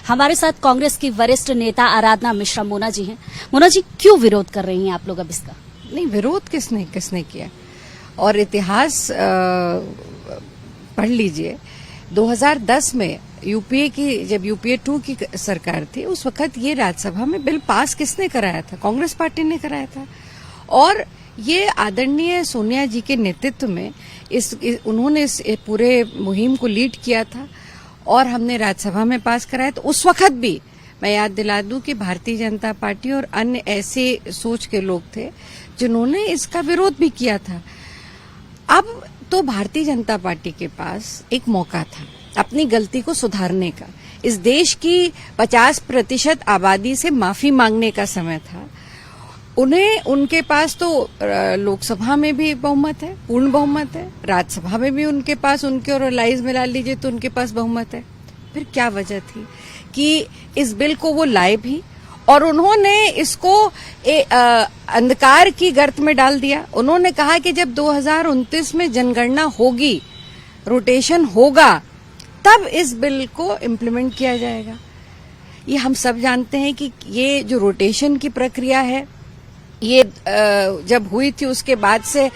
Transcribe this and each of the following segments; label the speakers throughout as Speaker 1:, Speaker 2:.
Speaker 1: हमारे साथ कांग्रेस की वरिष्ठ नेता आराधना मिश्रा मोना जी हैं। मोना जी, क्यों विरोध कर रही हैं आप लोग अब इसका?
Speaker 2: नहीं, विरोध किसने किया? और इतिहास पढ़ लीजिए। 2010 में जब यूपीए 2 की सरकार थी, उस वक्त ये राज्यसभा में बिल पास किसने कराया था? कांग्रेस पार्टी ने कराया था। और ये आदरणीय सोनिया जी के नेतृत्व में उन्होंने इस पूरे मुहिम को लीड किया था और हमने राज्यसभा में पास कराया। तो उस वक्त भी मैं याद दिला दूं कि भारतीय जनता पार्टी और अन्य ऐसे सोच के लोग थे जिन्होंने इसका विरोध भी किया था। अब तो भारतीय जनता पार्टी के पास एक मौका था अपनी गलती को सुधारने का। इस देश की 50% आबादी से माफी मांगने का समय था। उनके पास तो लोकसभा में भी बहुमत है, पूर्ण बहुमत है, राज्यसभा में भी उनके पास, उनके और अलाइज मिला लीजिए तो उनके पास बहुमत है। फिर क्या वजह थी कि इस बिल को वो लाए भी और उन्होंने इसको अंधकार की गर्त में डाल दिया। उन्होंने कहा कि जब 2029 में जनगणना होगी, रोटेशन होगा, तब इस बिल को इम्प्लीमेंट किया जाएगा। ये हम सब जानते हैं कि ये जो रोटेशन की प्रक्रिया है, ये जब हुई थी उसके बाद से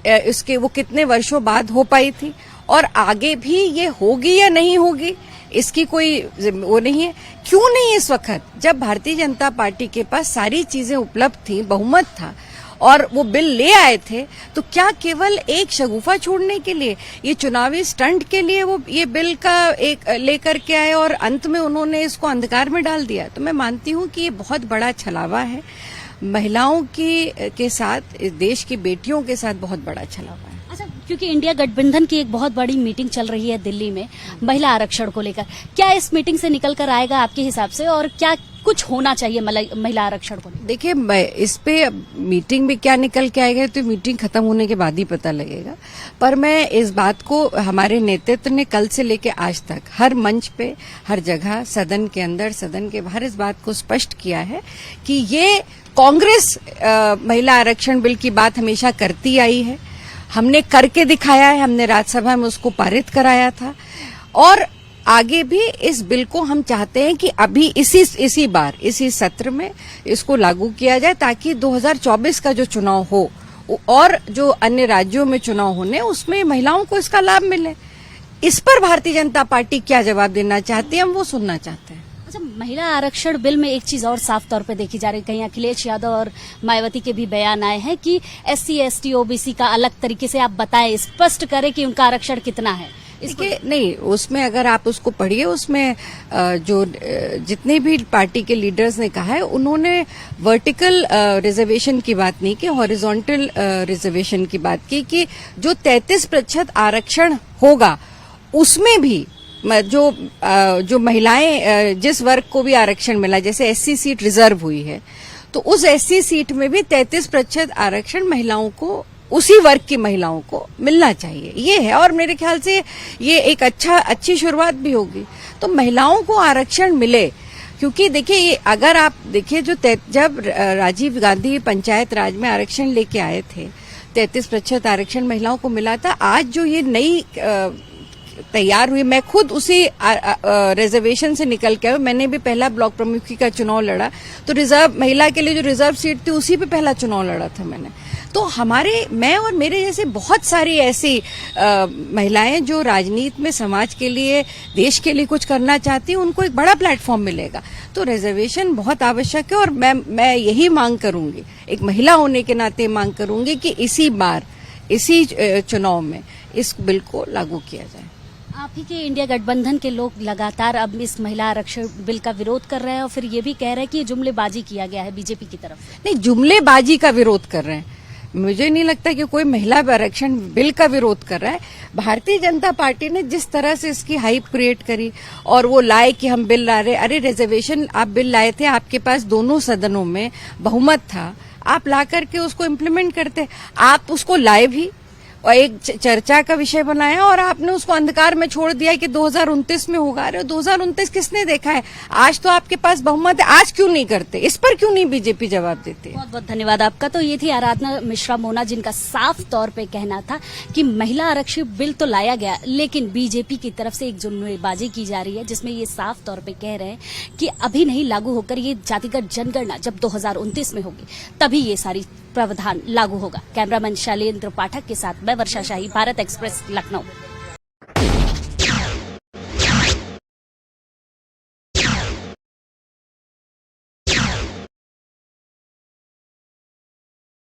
Speaker 2: इसके वो कितने वर्षों बाद हो पाई थी और आगे भी ये होगी या नहीं होगी इसकी कोई वो नहीं है। क्यों नहीं इस वक्त, जब भारतीय जनता पार्टी के पास सारी चीजें उपलब्ध थी, बहुमत था और वो बिल ले आए थे, तो क्या केवल एक शगुफा छोड़ने के लिए, ये चुनावी स्टंट के लिए वो ये बिल का एक लेकर के आए और अंत में उन्होंने इसको अंधकार में डाल दिया? तो मैं मानती हूँ कि ये बहुत बड़ा छलावा है, महिलाओं के साथ, इस देश की बेटियों के साथ बहुत बड़ा छलावा है।
Speaker 1: अच्छा, क्योंकि इंडिया गठबंधन की एक बहुत बड़ी मीटिंग चल रही है दिल्ली में महिला आरक्षण को लेकर, क्या इस मीटिंग से निकल कर आएगा आपके हिसाब से और क्या कुछ होना चाहिए महिला आरक्षण को?
Speaker 2: देखिए, इस पे मीटिंग में क्या निकल के आएगा तो मीटिंग खत्म होने के बाद ही पता लगेगा। पर मैं इस बात को हमारे नेतृत्व ने कल से लेकर आज तक हर मंच पे, हर जगह, सदन के अंदर, सदन के बाहर इस बात को स्पष्ट किया है कि ये कांग्रेस महिला आरक्षण बिल की बात हमेशा करती आई है। हमने करके दिखाया है, हमने राज्यसभा में उसको पारित कराया था और आगे भी इस बिल को हम चाहते हैं कि अभी इसी बार इसी सत्र में इसको लागू किया जाए, ताकि 2024 का जो चुनाव हो और जो अन्य राज्यों में चुनाव होने, उसमें महिलाओं को इसका लाभ मिले। इस पर भारतीय जनता पार्टी क्या जवाब देना चाहती है, हम वो सुनना चाहते हैं।
Speaker 1: अच्छा, महिला आरक्षण बिल में एक चीज और साफ तौर पे देखी जा रही है, कहीं अखिलेश यादव और मायावती के भी बयान आए हैं कि SC, ST, OBC का अलग तरीके से आप बताएं, स्पष्ट करें कि उनका आरक्षण कितना है।
Speaker 2: इसके नहीं, उसमें अगर आप उसको पढ़िए, उसमें जो जितने भी पार्टी के लीडर्स ने कहा है, उन्होंने वर्टिकल रिजर्वेशन की बात नहीं की, हॉरिजॉन्टल रिजर्वेशन की बात की कि जो 33% आरक्षण होगा उसमें भी जो महिलाएं, जिस वर्ग को भी आरक्षण मिला, जैसे SC सीट रिजर्व हुई है, तो उस SC सीट में भी 33% आरक्षण महिलाओं को, उसी वर्ग की महिलाओं को मिलना चाहिए। ये है और मेरे ख्याल से ये एक अच्छी शुरुआत भी होगी। तो महिलाओं को आरक्षण मिले, क्योंकि देखिए, अगर आप देखिए, जब राजीव गांधी पंचायत राज में आरक्षण लेके आए थे, 33% आरक्षण महिलाओं को मिला था। आज जो ये नई तैयार हुई, मैं खुद उसी रिजर्वेशन से निकल के, मैंने भी पहला ब्लॉक प्रमुखी का चुनाव लड़ा, तो रिजर्व महिला के लिए जो रिजर्व सीट थी उसी पे पहला चुनाव लड़ा था मैंने। तो मैं और मेरे जैसे बहुत सारी ऐसी महिलाएं जो राजनीति में समाज के लिए, देश के लिए कुछ करना चाहती हैं, उनको एक बड़ा प्लेटफॉर्म मिलेगा। तो रिजर्वेशन बहुत आवश्यक है और मैं यही मांग करूंगी, एक महिला होने के नाते मांग करूंगी कि इसी चुनाव में इस बिल को लागू किया जाए।
Speaker 1: आप ही के इंडिया गठबंधन के लोग लगातार अब इस महिला आरक्षण बिल का विरोध कर रहे हैं और फिर ये भी कह रहे हैं कि ये जुमलेबाजी किया गया है बीजेपी की तरफ।
Speaker 2: नहीं, जुमलेबाजी का विरोध कर रहे हैं। मुझे नहीं लगता कि कोई महिला आरक्षण बिल का विरोध कर रहा है। भारतीय जनता पार्टी ने जिस तरह से इसकी हाइप क्रिएट करी और वो लाए कि हम बिल ला रहे, अरे रिजर्वेशन आप बिल लाए थे, आपके पास दोनों सदनों में बहुमत था, आप ला करके उसको इम्प्लीमेंट करते। आप उसको लाए भी, और एक चर्चा का विषय बनाया और आपने उसको अंधकार में छोड़ दिया कि 2029 में होगा। अरे 2029 किसने देखा है? आज तो आपके पास बहुमत है, आज क्यों नहीं करते? इस पर क्यों नहीं बीजेपी जवाब देती?
Speaker 1: बहुत बहुत धन्यवाद आपका। तो ये थी आराधना मिश्रा मोना, जिनका साफ तौर पे कहना था कि महिला आरक्षण बिल तो लाया गया, लेकिन बीजेपी की तरफ से एक जुमलेबाजी की जा रही है, जिसमें ये साफ तौर पे कह रहे हैं कि अभी नहीं लागू होकर ये जातिगत जनगणना जब 2029 में होगी तभी ये सारी प्रावधान लागू होगा। कैमरामैन शैलेंद्र पाठक के साथ मैं वर्षा शाही, भारत एक्सप्रेस, लखनऊ।